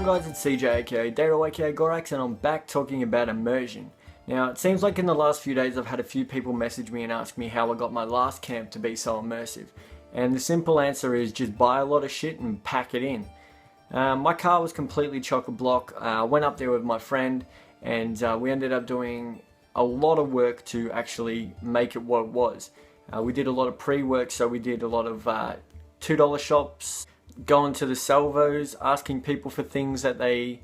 on guys, it's CJ aka Daryl aka Gorax, and I'm back talking about immersion. Now it seems like in the last few days I've had a few people message me and ask me how I got my last camp to be so immersive. And the simple answer is just buy a lot of shit and pack it in. My car was completely chock-a-block. I went up there with my friend and we ended up doing a lot of work to actually make it what it was. We did a lot of pre-work, so we did a lot of $2 shops, going to the salvos, asking people for things that they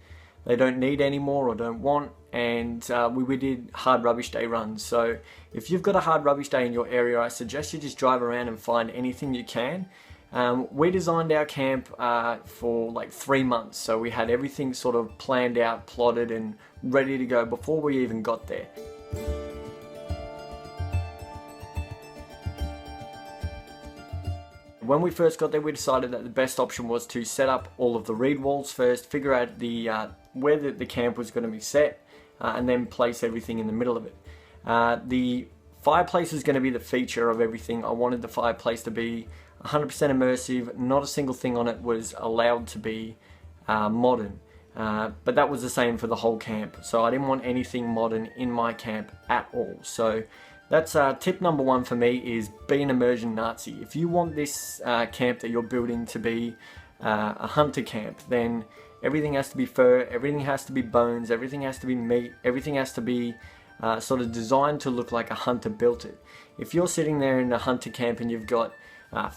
don't need anymore or don't want, and we did hard rubbish day runs. So if you've got a hard rubbish day in your area, I suggest you just drive around and find anything you can. We designed our camp for like 3 months, so we had everything sort of planned out, plotted and ready to go before we even got there. When we first got there, we decided that the best option was to set up all of the reed walls first, figure out where the camp was going to be set, and then place everything in the middle of it. The fireplace is going to be the feature of everything. I wanted the fireplace to be 100% immersive. Not a single thing on it was allowed to be modern. But that was the same for the whole camp. So I didn't want anything modern in my camp at all. So that's tip number one for me, is be an immersion Nazi. If you want this camp that you're building to be a hunter camp, then everything has to be fur, everything has to be bones, everything has to be meat, everything has to be sort of designed to look like a hunter built it. If you're sitting there in a hunter camp and you've got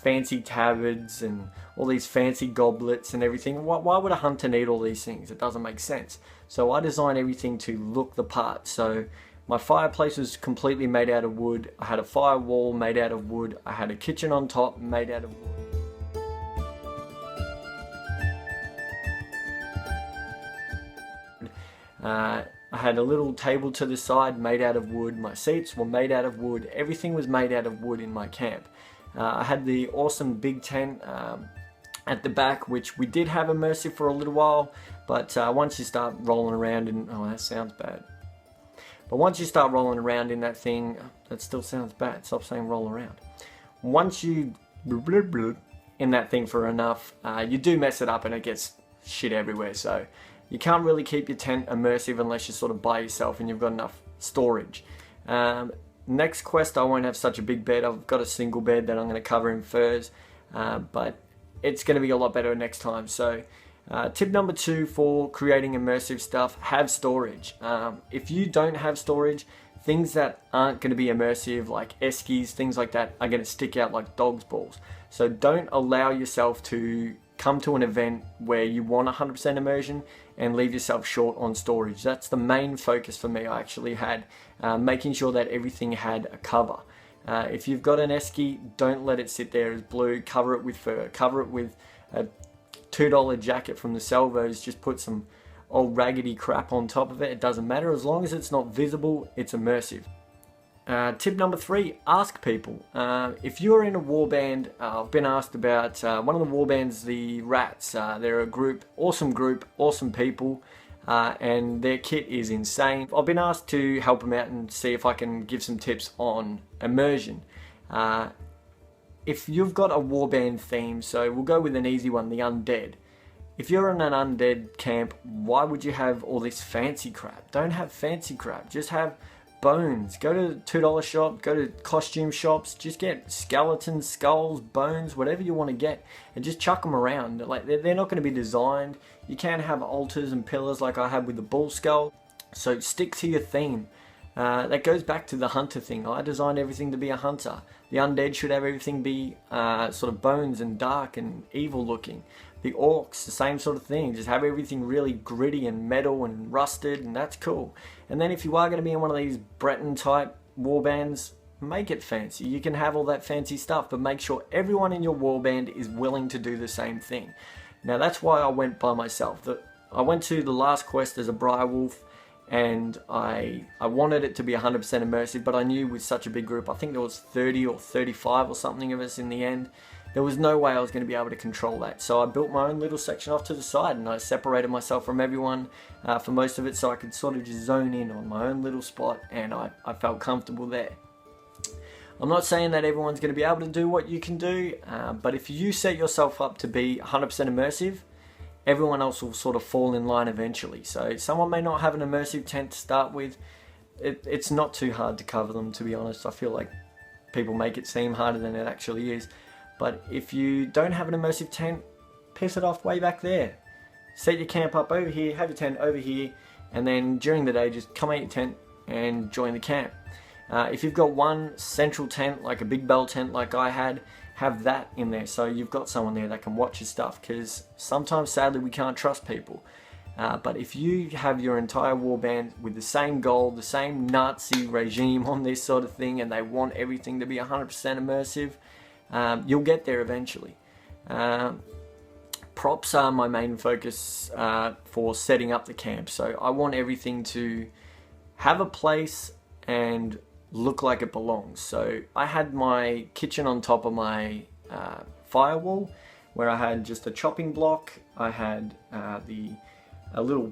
fancy tabards and all these fancy goblets and everything, why would a hunter need all these things? It doesn't make sense. So I designed everything to look the part. So my fireplace was completely made out of wood. I had a firewall made out of wood. I had a kitchen on top made out of wood. I had a little table to the side made out of wood. My seats were made out of wood. Everything was made out of wood in my camp. I had the awesome big tent at the back, which we did have immersive for a little while, but once you start rolling around in, oh, that sounds bad. But once you start rolling around in that thing, that still sounds bad. Stop saying roll around. Once you in that thing for enough, you do mess it up and it gets shit everywhere. So you can't really keep your tent immersive unless you're sort of by yourself and you've got enough storage. Next quest, I won't have such a big bed. I've got a single bed that I'm going to cover in furs, but it's going to be a lot better next time. So tip number 2 for creating immersive stuff, have storage. If you don't have storage, things that aren't going to be immersive, like eskies, things like that, are going to stick out like dog's balls. So don't allow yourself to come to an event where you want 100% immersion and leave yourself short on storage. That's the main focus for me. I actually had making sure that everything had a cover. If you've got an esky, don't let it sit there as blue. Cover it with fur. Cover it with a $2 jacket from the salvos. Just put some old raggedy crap on top of it. It doesn't matter. As long as it's not visible, it's immersive. Tip number 3, ask people. If you're in a warband, I've been asked about one of the warbands, the Rats. They're a group, awesome people, and their kit is insane. I've been asked to help them out and see if I can give some tips on immersion. If you've got a warband theme, so we'll go with an easy one, the undead. If you're in an undead camp, why would you have all this fancy crap? Don't have fancy crap, just have bones. Go to the $2 shop, go to costume shops, just get skeletons, skulls, bones, whatever you want to get, and just chuck them around. Like they're not going to be designed. You can have altars and pillars like I had with the bull skull. So stick to your theme. That goes back to the hunter thing. I designed everything to be a hunter. The undead should have everything be sort of bones and dark and evil looking. The orcs, the same sort of thing. Just have everything really gritty and metal and rusted, and that's cool. And then if you are going to be in one of these Breton type warbands, make it fancy. You can have all that fancy stuff, but make sure everyone in your warband is willing to do the same thing. Now that's why I went by myself. I went to the last quest as a Briar Wolf, and I wanted it to be 100% immersive, but I knew with such a big group, I think there was 30 or 35 or something of us in the end, there was no way I was going to be able to control that. So I built my own little section off to the side, and I separated myself from everyone for most of it, so I could sort of just zone in on my own little spot, and I felt comfortable there. I'm not saying that everyone's going to be able to do what you can do, but if you set yourself up to be 100% immersive, everyone else will sort of fall in line eventually. So someone may not have an immersive tent to start with. It's not too hard to cover them, to be honest. I feel like people make it seem harder than it actually is. But if you don't have an immersive tent, piss it off way back there. Set your camp up over here, have your tent over here, and then during the day just come out your tent and join the camp. If you've got one central tent, like a big bell tent like I had, have that in there so you've got someone there that can watch your stuff, because sometimes sadly we can't trust people. But if you have your entire warband with the same goal, the same Nazi regime on this sort of thing, and they want everything to be 100% immersive, you'll get there eventually. Props are my main focus for setting up the camp. So I want everything to have a place and look like it belongs. So I had my kitchen on top of my firewall, where I had just a chopping block. I had a little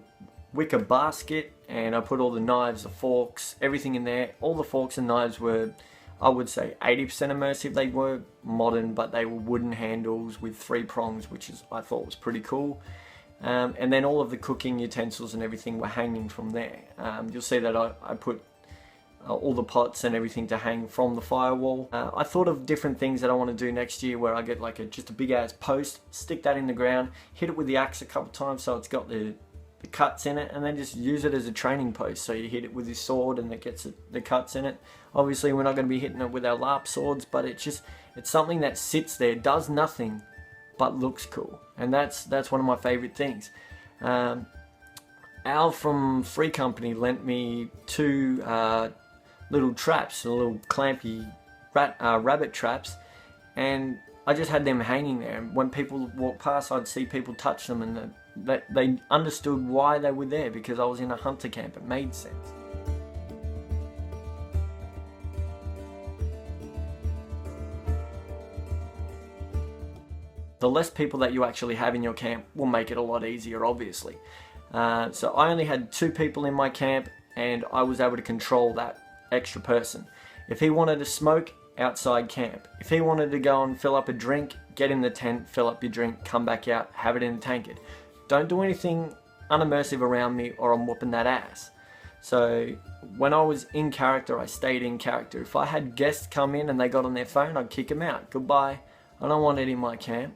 wicker basket, and I put all the knives, the forks, everything in there. All the forks and knives were, I would say, 80% immersive. They were modern, but they were wooden handles with 3 prongs, which I thought was pretty cool. And then all of the cooking utensils and everything were hanging from there. You'll see that I put all the pots and everything to hang from the firewall. I thought of different things that I want to do next year, where I get like just a big ass post, stick that in the ground, hit it with the axe a couple times so it's got the cuts in it, and then just use it as a training post. So you hit it with your sword and it gets the cuts in it. Obviously we're not going to be hitting it with our LarP swords, but it's something that sits there, does nothing, but looks cool. And that's one of my favorite things. Al from Free Company lent me 2 little traps, little clampy rabbit traps, and I just had them hanging there. And when people walk past, I'd see people touch them, and they understood why they were there, because I was in a hunter camp. It made sense. The less people that you actually have in your camp will make it a lot easier, obviously. So I only had 2 people in my camp, and I was able to control that extra person. If he wanted to smoke, outside camp. If he wanted to go and fill up a drink, get in the tent, fill up your drink, come back out, have it in the tankard. Don't do anything unimmersive around me, or I'm whooping that ass. So when I was in character, I stayed in character. If I had guests come in and they got on their phone, I'd kick them out. Goodbye. I don't want it in my camp.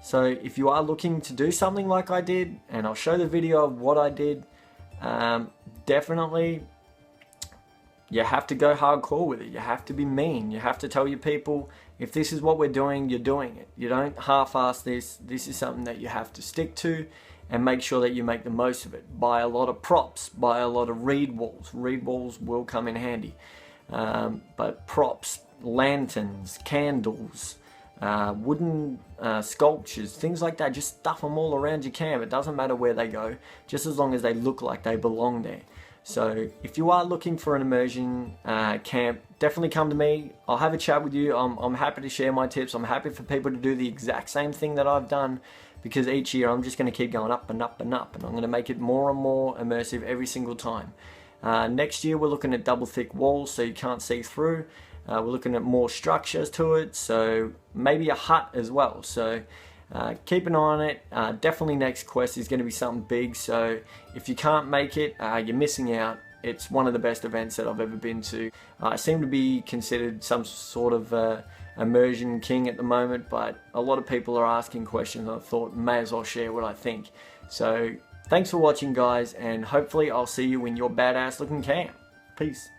So if you are looking to do something like I did, and I'll show the video of what I did, definitely you have to go hardcore with it. You have to be mean. You have to tell your people, if this is what we're doing, you're doing it. You don't half-ass this. This is something that you have to stick to, and make sure that you make the most of it. Buy a lot of props. Buy a lot of reed walls. Reed walls will come in handy. But props, lanterns, candles, wooden sculptures, things like that. Just stuff them all around your camp. It doesn't matter where they go, just as long as they look like they belong there. So if you are looking for an immersion camp, definitely come to me. I'll have a chat with you. I'm happy to share my tips. I'm happy for people to do the exact same thing that I've done, because each year I'm just going to keep going up and up and up, and I'm going to make it more and more immersive every single time. Next year we're looking at double thick walls so you can't see through. We're looking at more structures to it, so maybe a hut as well. So keep an eye on it. Definitely next quest is going to be something big, so if you can't make it, you're missing out. It's one of the best events that I've ever been to. I seem to be considered some sort of immersion king at the moment, but a lot of people are asking questions, and I thought may as well share what I think. So thanks for watching, guys, and hopefully I'll see you in your badass looking camp. Peace.